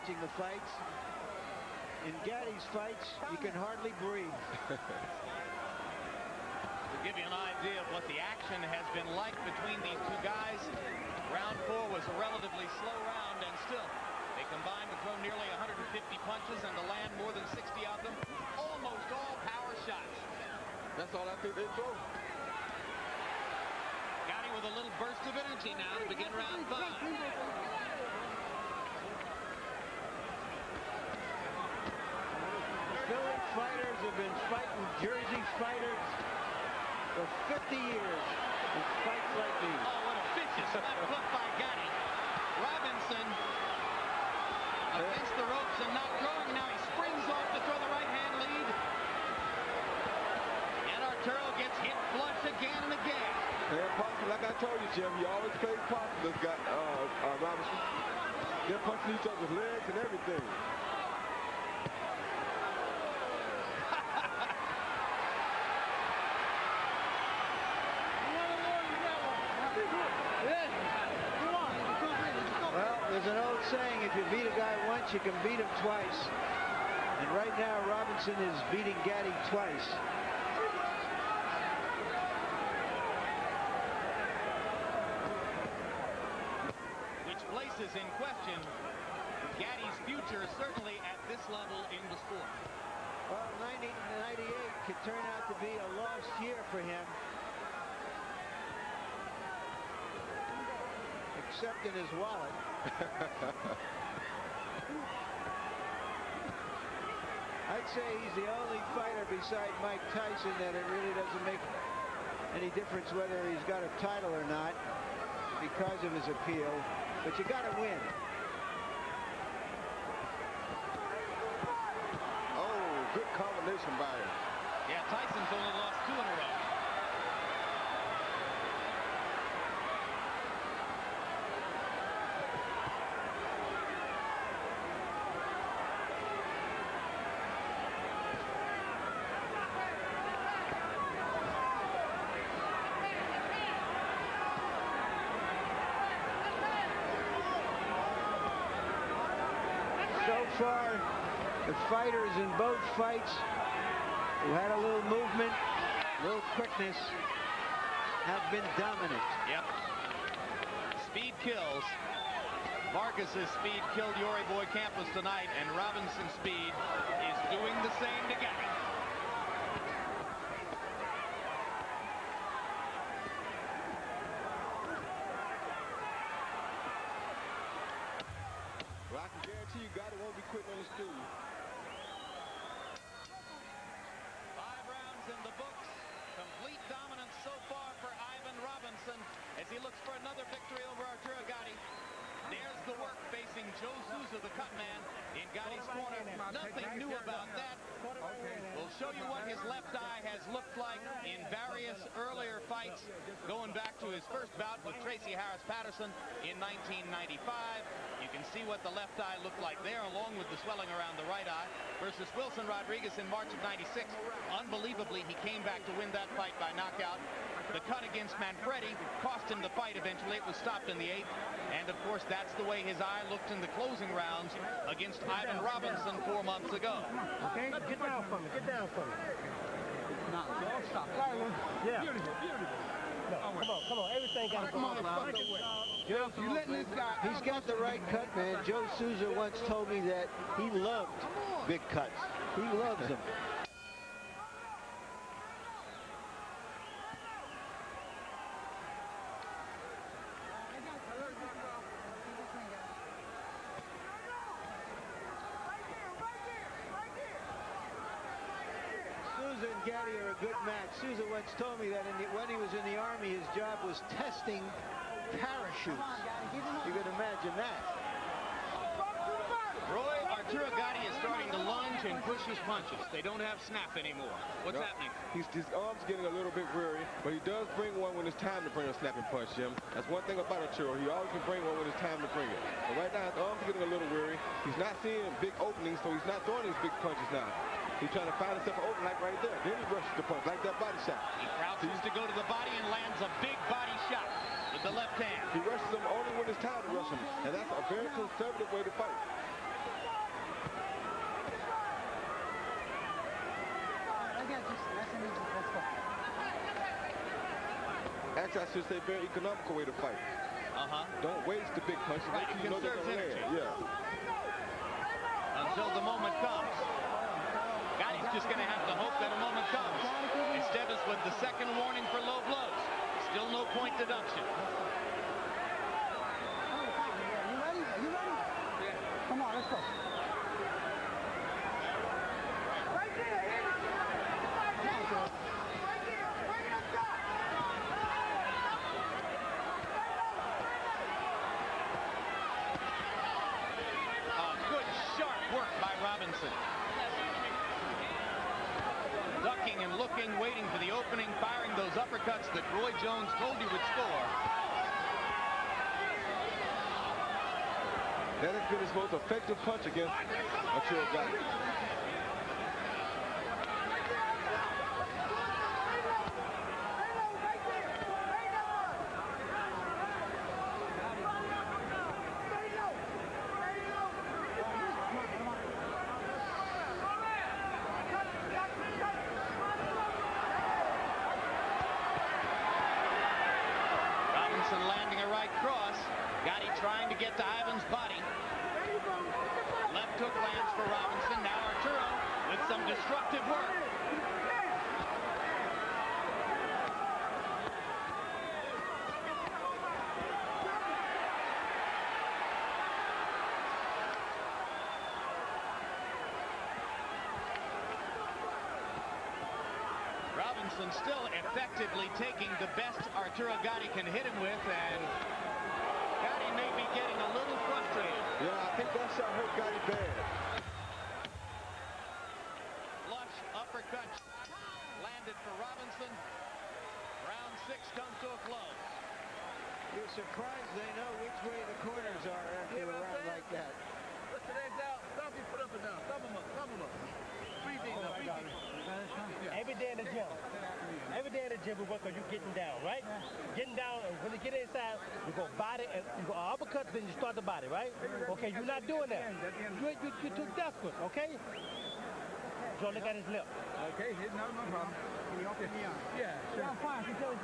watching the fights. In Gaddy's fights, you can hardly breathe. To give you an idea of what the action has been like between these two guys, round 4 was a relatively slow round, and still they combined to throw nearly 150 punches and to land more than 60 of them, almost all power shots. That's all I think they throw. Gaddy with a little burst of energy now to begin round 5. Philly fighters have been fighting Jersey fighters for 50 years in fights like these. Oh, what a vicious left hook by Gaddy. Robinson against the ropes and not throwing. Now he springs off to throw the right-hand lead. And Arturo gets hit flush again and again. And Parker, like I told you, Jim, he always plays Parker, this guy, Robinson. They're punching each other's legs and everything. Well, there's an old saying, if you beat a guy once, you can beat him twice. And right now, Robinson is beating Gaddy twice. Which places in question Gaddy's future, certainly at this level in the sport. Well, 1998 could turn out to be a lost year for him. Except in his wallet. I'd say he's the only fighter beside Mike Tyson that it really doesn't make any difference whether he's got a title or not because of his appeal. But you got to win. Oh, good combination by him. Yeah, Tyson's only lost 2 in a row. So far, the fighters in both fights who had a little movement, a little quickness, have been dominant. Yep. Speed kills. Marcus's speed killed Yuri Boy Campos tonight, and Robinson's speed is doing the same to Gaddy. Well, I can guarantee you, Gaddy won't be quitting on the stool. 5 rounds in the books. Complete dominance so far for Ivan Robinson as he looks for another victory over Arturo Gaddy. There's the work facing Joe Souza, the cut man, in Gaddy's corner. Nothing new about that. We'll show you what his left eye has looked like in various earlier fights, going back to his first bout with Tracy Harris Patterson in 1995. You can see what the left eye looked like there, along with the swelling around the right eye, versus Wilson Rodriguez in March of '96. Unbelievably, he came back to win that fight by knockout. The cut against Manfredi cost him the fight eventually. It was stopped in the 8th. And, of course, that's the way his eye looked in the closing rounds against Ivan Robinson 4 months ago. Okay, get down for me. Get down for me. No, don't stop. Yeah. Beautiful, beautiful. No, come on. Everything got to go on. You letting this guy... He's got the right cut, man. Joe Souza once told me that he loved big cuts. He loves them. Souza and Gaddy are a good match. Souza once told me that when he was in the Army, his job was testing parachutes. You can imagine that. Roy, Arturo Gaddy is starting to lunge and push his punches. They don't have snap anymore. What's happening? His arm's getting a little bit weary, but he does bring one when it's time to bring a snapping punch, Jim. That's one thing about Arturo. He always can bring one when it's time to bring it. But right now, his arm's getting a little weary. He's not seeing big openings, so he's not throwing these big punches now. He's trying to find himself an open like right there. Then he rushes the punch, like that body shot. He crouches to go to the body and lands a big body shot with the left hand. He rushes him only when it's time to rush him, and that's a very conservative way to fight. actually, I should say, very economical way to fight. Don't waste the big punches. Right, You know they're gonna land. Yeah. Until the moment comes. Gotti's just going to have to hope that a moment comes. Estevez with the second warning for low blows. Still no point deduction. You ready? Are you ready? Yeah. Come on, let's go. Right there. Good sharp work by Robinson. Ducking and looking, waiting for the opening, firing those uppercuts that Roy Jones told you would score. That has been his most effective punch against Arturo Gatti. Landing a right cross. Gatti trying to get to Ivan's body. Left hook lands for Robinson. Now Arturo with some destructive work. Robinson still effectively taking the best Arturo Gatti can hit him with, and Gatti may be getting a little frustrated. Yeah, I think that shot hurt Gatti bad. Flush uppercut landed for Robinson. Round 6 comes to a close. You're surprised they know which way the corners are after a round like that. Put your legs out. Stop your foot up and down. Thumb them up. Thumb them up. Breathe in. Breathe in. Every day in the gym. Every day in the gym we work on you getting down, right? Getting down, and when you get inside, you go body, and you go uppercut, then you start the body, right? Okay, you're not doing that. You're too desperate, okay? Joe, look at his lip. Okay, no problem. Yeah, sure. I'm fine. All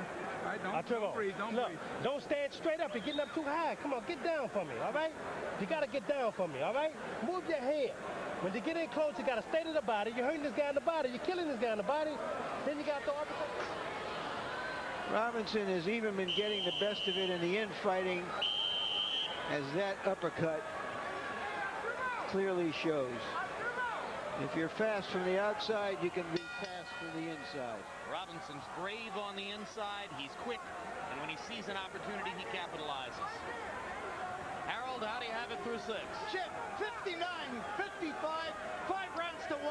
right, don't breathe. Don't look, breathe. don't stand straight up. You're getting up too high. Come on, get down for me, all right? You got to get down for me, all right? Move your head. When you get in close, you got to stay to the body. You're hurting this guy in the body. You're killing this guy in the body. Then you got the uppercut. Robinson has even been getting the best of it in the infighting, as that uppercut clearly shows. If you're fast from the outside, you can be fast from the inside. Robinson's brave on the inside. He's quick, and when he sees an opportunity, he capitalizes. Harold, how do you have it through 6? Jim, 59-55, 5 rounds to 1.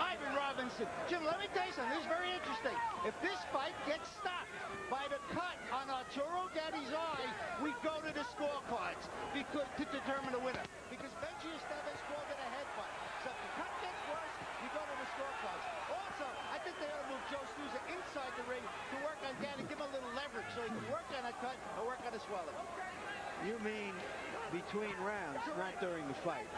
Ivan Robinson. Jim, let me tell you something. This is very interesting. If this fight gets stopped by the cut on Arturo Gatti's eye, we go to the scorecards to determine the winner. Because Benji Estevez called it a headbutt. So if the cut gets worse, we go to the scorecards. Also, I think they ought to move Joe Souza inside the ring to work on Gatti, give him a little leverage so he can work on a cut or work on a swelling. You mean between rounds, not during the fight.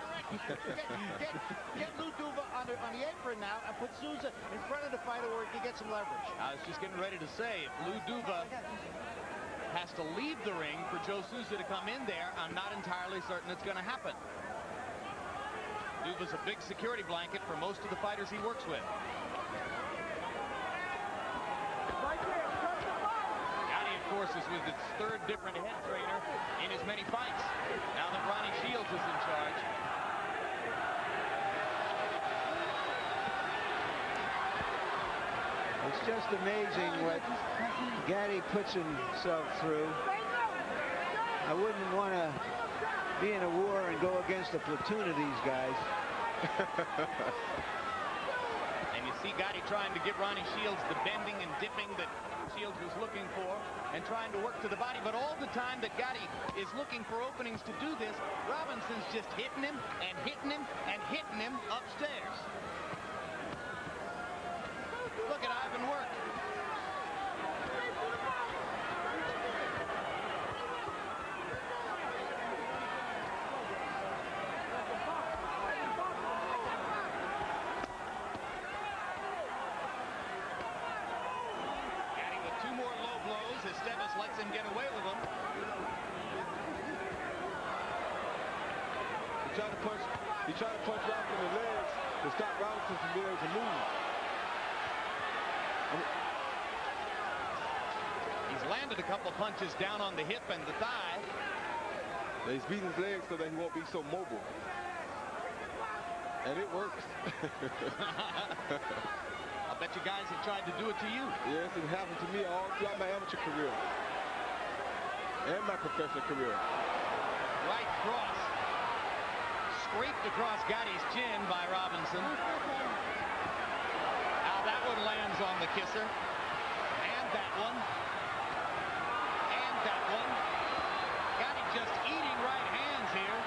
Get Lou Duva on the apron now and put Souza in front of the fighter where he can get some leverage. I was just getting ready to say, if Lou Duva has to leave the ring for Joe Souza to come in there, I'm not entirely certain it's going to happen. Duva's a big security blanket for most of the fighters he works with. Gatti, of course, is with its 3rd different head trainer in as many fights, now that Ronnie Shields is in charge. It's just amazing what Gatti puts himself through. I wouldn't want to be in a war and go against a platoon of these guys. And you see Gatti trying to give Ronnie Shields the bending and dipping that Shields was looking for, and trying to work to the body. But all the time that Gatti is looking for openings to do this, Robinson's just hitting him and hitting him and hitting him upstairs. Look at Ivan work. Estevez, like him get away with them. He tried to punch Robinson in the legs to stop Robinson from being able to move. He's landed a couple punches down on the hip and the thigh. He's beating his legs so that he won't be so mobile. And it works. I'll bet you guys have tried to do it to you. Yes, it happened to me all throughout my amateur career and my professional career. Right cross. Scraped across Gotti's chin by Robinson. Now that one lands on the kisser. And that one. And that one. Gotti just eating right hands here.